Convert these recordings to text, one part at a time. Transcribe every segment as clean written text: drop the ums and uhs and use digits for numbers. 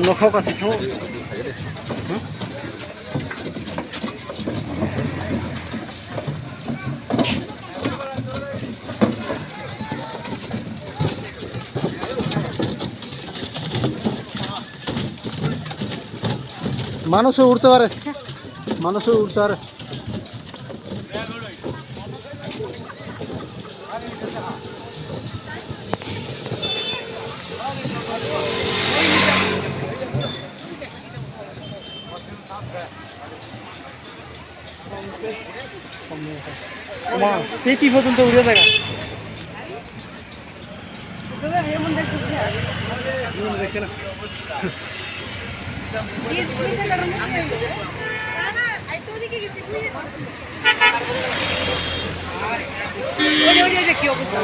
नखौ kasih tahu. মানুষও উঠতে পারে, মানুষও উঠতে পারে। পেটি পর্যন্ত উড়ে দেখা দেখছে না। কি অবস্থা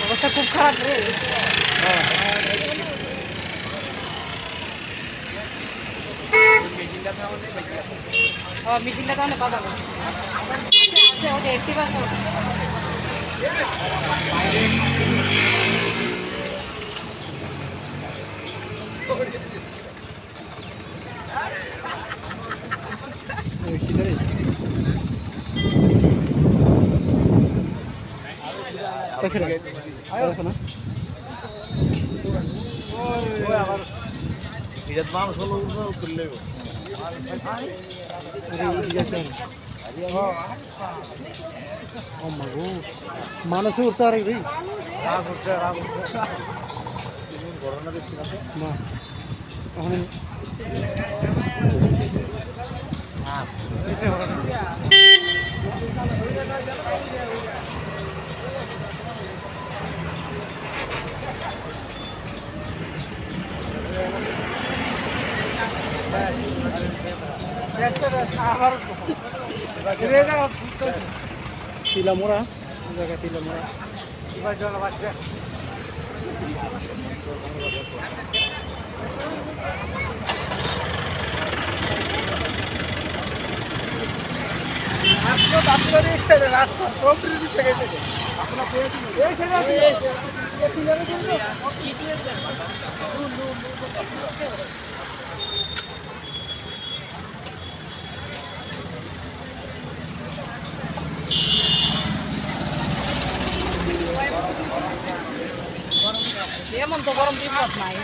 অবস্থা খুব খারাপ রে। মেশিনটা তাহলে বাজানো আছে ওকে অ্যাক্টিভ আছে। মানুষ উঠতে পারে ভাই Tilamura, jaga Tilamura. Jual baca. आपको ये से रास्ता प्रॉपर्टी भी जगह से अपना पेड़ ये से ये पिलर के लिए এমন তো গরম দিন নাই।